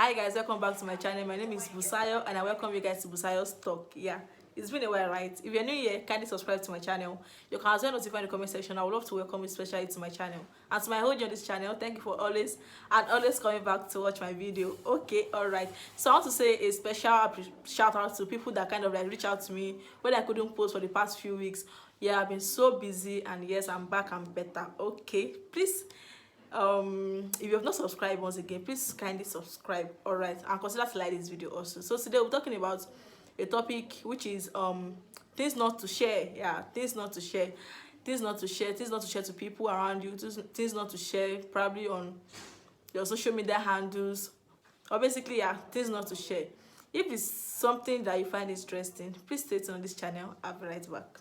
Hi guys, welcome back to my channel. My name is Busayo and I welcome you guys to Busayo Talks. Yeah, it's been a while, right? If you're new here, kindly subscribe to my channel. You can as well notify in the comment section. I would love to welcome you especially to my channel. And to my whole on this channel, thank you for always coming back to watch my video. Okay, alright. So I want to say a special shout out to people that kind of like reach out to me when I couldn't post for the past few weeks. Yeah, I've been so busy and yes, I'm back and better. Okay, please if you have not subscribed once again, please kindly subscribe. All right, and consider to like this video also. So today we're talking about a topic which is things not to share. Yeah, things not to share, things not to share, things not to share to people around you, things not to share probably on your social media handles, or basically yeah, things not to share. If it's something that you find interesting, please stay tuned on this channel. I'll be right back.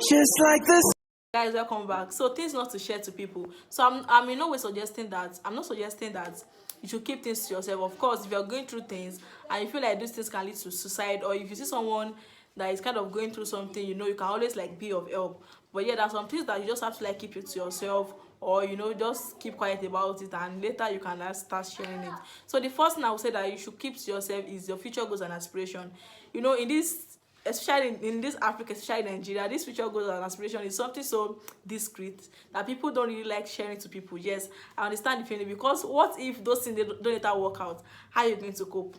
Just like this. Guys, welcome back. So things not to share to people. So I'm in no way suggesting that, I'm not suggesting that you should keep things to yourself. Of course, if you're going through things and you feel like these things can lead to suicide, or if you see someone that is kind of going through something, you know, you can always like be of help. But yeah, there are some things that you just have to like keep it to yourself, or you know, just keep quiet about it, and later you can like start sharing it. So the first thing I would say that you should keep to yourself is your future goals and aspiration. You know, in this, especially in this Africa, especially Nigeria, this future goals and aspiration is something so discreet that people don't really like sharing to people. Yes, I understand the feeling, because what if those things they don't later work out? How are you going to cope?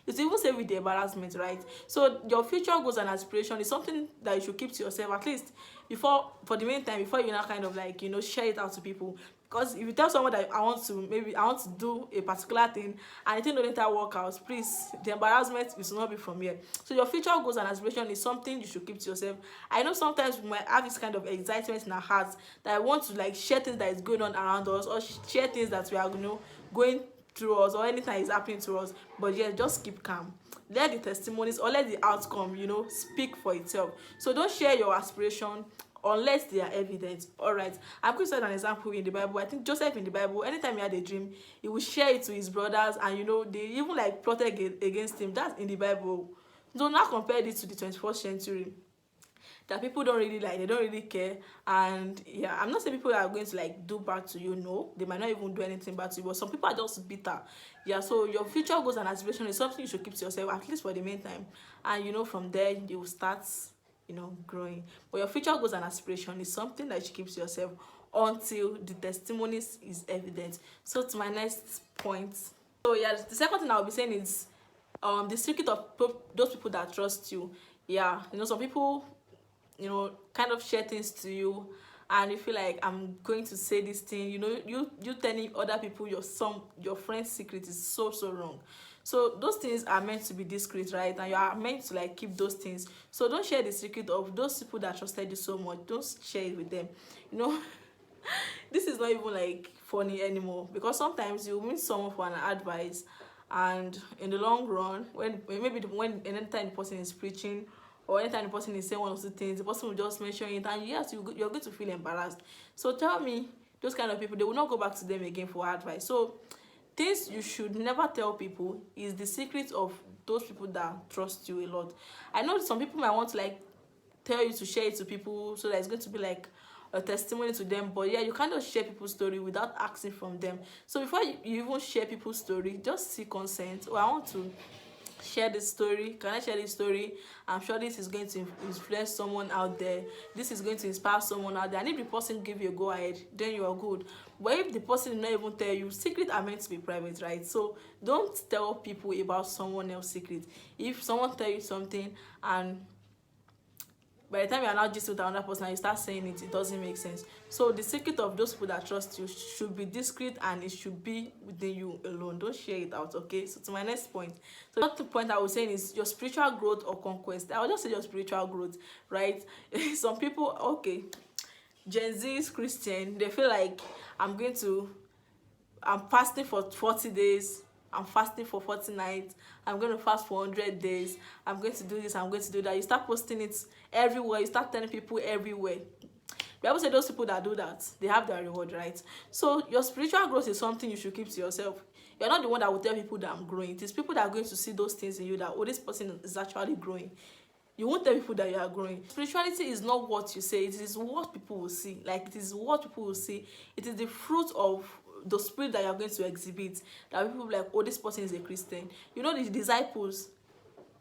It's even say with the embarrassment, right? So your future goals and aspiration is something that you should keep to yourself, at least before, for the meantime, before you now kind of like, you know, share it out to people. Because if you tell someone that I want to do a particular thing and it don't later work out, please, the embarrassment will not be from here. So your future goals and aspiration is something you should keep to yourself. I know sometimes we might have this kind of excitement in our hearts that I want to like share things that is going on around us, or share things that we are, you know, going through us, or anything that is happening to us. But yeah, just keep calm. Let the testimonies or let the outcome, you know, speak for itself. So don't share your aspiration unless they are evident. All right, I'm going to cite an example in the Bible. I think Joseph in the Bible, anytime he had a dream, he would share it to his brothers, and you know, they even like plotted against him. That's in the Bible. So now compare this to the 21st century, that people don't really like, they don't really care. And yeah, I'm not saying people are going to like do bad to you. No, they might not even do anything bad to you, but some people are just bitter. Yeah, so your future goals and aspiration is something you should keep to yourself, at least for the meantime. And you know, from there you will start, you know, growing. But your future goals and aspiration is something that you keep to yourself until the testimonies is evident. So to my next point, so yeah, the second thing I'll be saying is the secret of those people that trust you. Yeah, you know, some people, you know, kind of share things to you, and you feel like, I'm going to say this thing, you know, you telling other people your friend's secret is so wrong. So those things are meant to be discreet, right? And you are meant to like keep those things. So don't share the secret of those people that trusted you so much. Don't share it with them, you know. This is not even like funny anymore, because sometimes you meet someone for an advice, and in the long run, when anytime the person is preaching, or anytime the person is saying one or two things, the person will just mention it, and yes, you're going to feel embarrassed. So tell me, those kind of people, they will not go back to them again for advice. So things you should never tell people is the secret of those people that trust you a lot. I know some people might want to like tell you to share it to people, so that it's going to be like a testimony to them. But yeah, you can't just share people's story without asking from them. So before you even share people's story, just seek consent. Oh, I want to share this story, can I share this story? I'm sure this is going to influence someone out there, this is going to inspire someone out there, and if the person give you a go ahead, then you are good. But if the person did not even tell you, secrets are meant to be private, right? So don't tell people about someone else's secret. If someone tell you something, and by the time you are now just with another person and you start saying it, it doesn't make sense. So the secret of those people that trust you should be discreet, and it should be within you alone. Don't share it out, okay? So to my next point, so the point I was saying is your spiritual growth or conquest. I will just say your spiritual growth, right? Some people, okay, Gen Z is Christian, they feel like, I'm fasting for 40 days, I'm fasting for 40 nights, I'm going to fast for 100 days, I'm going to do this, I'm going to do that. You start posting it everywhere, you start telling people everywhere. The Bible say those people that do that, they have their reward, right? So your spiritual growth is something you should keep to yourself. You're not the one that will tell people that I'm growing. It is people that are going to see those things in you, that, oh, this person is actually growing. You won't tell people that you are growing. Spirituality is not what you say, it is what people will see. Like, it is what people will see. It is the fruit of the spirit that you are going to exhibit, that people will be like, oh, this person is a Christian. You know, the disciples,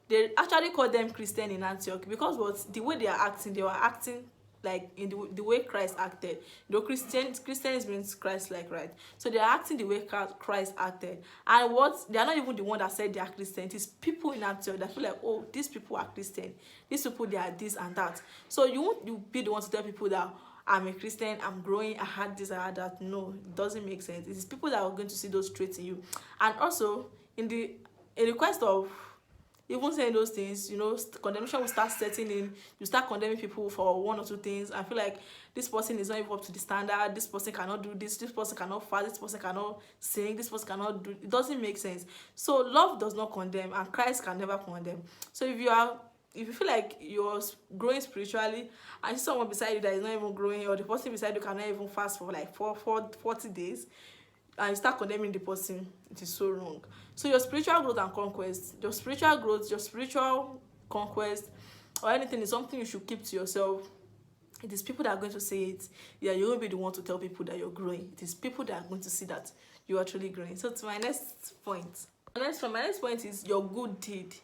they actually call them Christian in Antioch because what the way they are acting, they were acting like in the way Christ acted. You know, Christians means Christ like, right? So they are acting the way Christ acted. And what, they are not even the one that said they are Christian. It is people in Antioch that feel like, oh, these people are Christian, these people, they are this and that. So you won't be the one to tell people that I'm a Christian, I'm growing, I had this, I had that. No, it doesn't make sense. It is people that are going to see those traits in you. And also in the quest of even saying those things, you know, condemnation will start setting in. You start condemning people for one or two things. I feel like this person is not even up to the standard, this person cannot do this person cannot fast, this person cannot sing, this person cannot do. It doesn't make sense. So love does not condemn, and Christ can never condemn. So if you feel like you're growing spiritually and someone beside you that is not even growing, or the person beside you cannot even fast for like 40 days, and you start condemning the person, it is so wrong. So your spiritual growth and conquest, your spiritual conquest, or anything is something you should keep to yourself. It is people that are going to say it. Yeah, you won't be the one to tell people that you're growing. It is people that are going to see that you're actually growing. So to my next point. My next point is your good deed.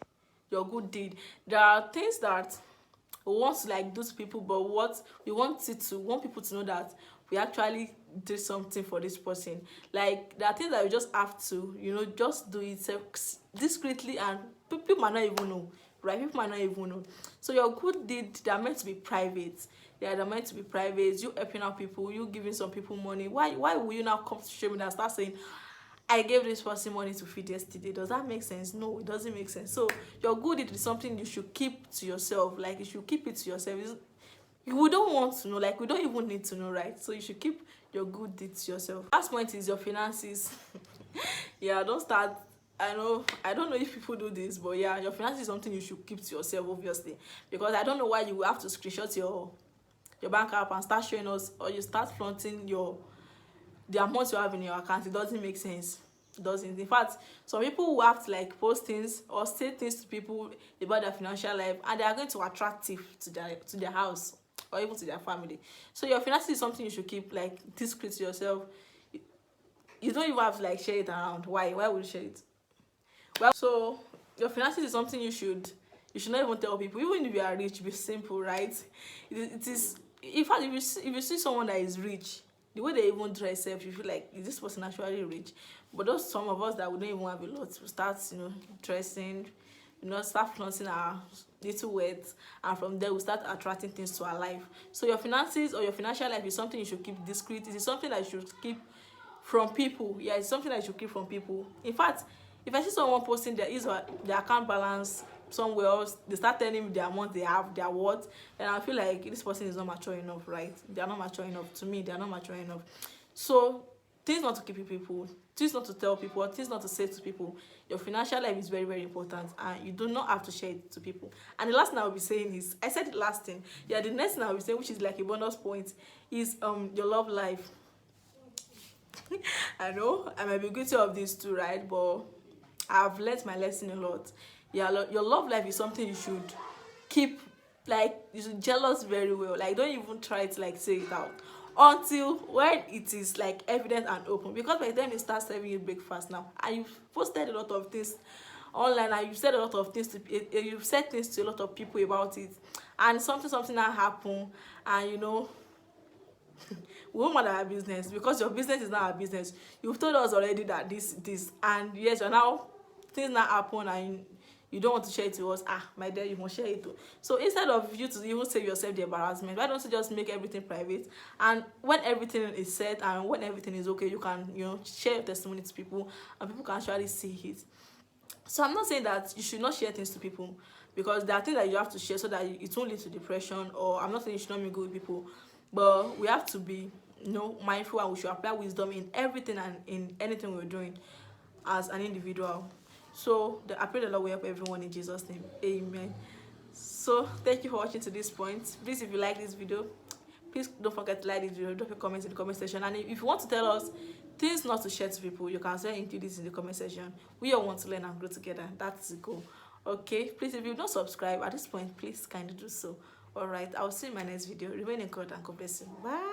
Your good deed. There are things that we want to like do to people, but what we want people to know that we actually did something for this person. Like, there are things that you just have to, you know, just do it discreetly, and people might not even know, right? People might not even know. So your good deed, they are meant to be private. Yeah, they're meant to be private. You helping out people, you giving some people money. Why will you now come to show me and start saying, I gave this person money to feed yesterday? Does that make sense? No, it doesn't make sense. So your good deed is something you should keep to yourself. Like, you should keep it to yourself. We don't want to know, like, we don't even need to know, right? So you should keep your good deeds to yourself. Last point is your finances. Yeah, don't start. I don't know if people do this, but yeah, your finances is something you should keep to yourself, obviously, because I don't know why you will have to screenshot your bank app and start showing us, or you start flaunting the amount you have in your account. It doesn't make sense. It doesn't. In fact, some people will have to like post things or say things to people about their financial life, and they are going to attract it to their house or even to their family. So your finances is something you should keep like discreet to yourself. You don't even have to like share it around. Why would you share it? Well, so your finances is something you should not even tell people. Even if you are rich, be simple, right? It is. In fact, if you see someone that is rich, the way they even dress, you feel like, is this person actually rich? But those some of us that we don't even have a lot, we start, you know, dressing, you know, start flaunting our little words, and from there we start attracting things to our life. So your finances or your financial life is something you should keep discreet. It is something that you should keep from people. Yeah, it's something that you should keep from people. In fact, if I see someone posting their account balance somewhere else, they start telling me the amount they have, their worth, then I feel like this person is not mature enough, right? They are not mature enough. To me, they are not mature enough. So things not to keep people, things not to tell people, things not to say to people. Your financial life is very, very important, and you do not have to share it to people. And the last thing I will be saying is, I said the last thing. Yeah, the next thing I will be saying, which is like a bonus point, is your love life. I know I might be guilty of this too, right? But I've learned my lesson a lot. Yeah, your love life is something you should keep, like, you should jealous very well. Like, don't even try to like say it out until when it is like evident and open. Because by the time they start serving you breakfast now, and you've posted a lot of things online, and you've said a lot of things you've said things to a lot of people about it, and something that happened, and you know, we won't mind our business, because your business is not our business. You've told us already that this, and yes, you're now, things now happen, and you don't want to share it to us. My dear, you must share it too. So instead of you to even save yourself the embarrassment, why don't you just make everything private? And when everything is set and when everything is okay, you can, you know, share your testimony to people, and people can actually see it. So I'm not saying that you should not share things to people, because there are things that you have to share so that it won't lead to depression. Or I'm not saying you should not be good with people, but we have to be, you know, mindful, and we should apply wisdom in everything and in anything we're doing as an individual. So I pray the Lord will help everyone in Jesus' name. Amen. So thank you for watching to this point. Please, if you like this video, please don't forget to like this video, drop a comment in the comment section. And if you want to tell us things not to share to people, you can also include this in the comment section. We all want to learn and grow together. That's the goal. Okay, please, if you don't subscribe at this point, please kindly do so. All right, I'll see you in my next video. Remain in God and God bless you. Bye.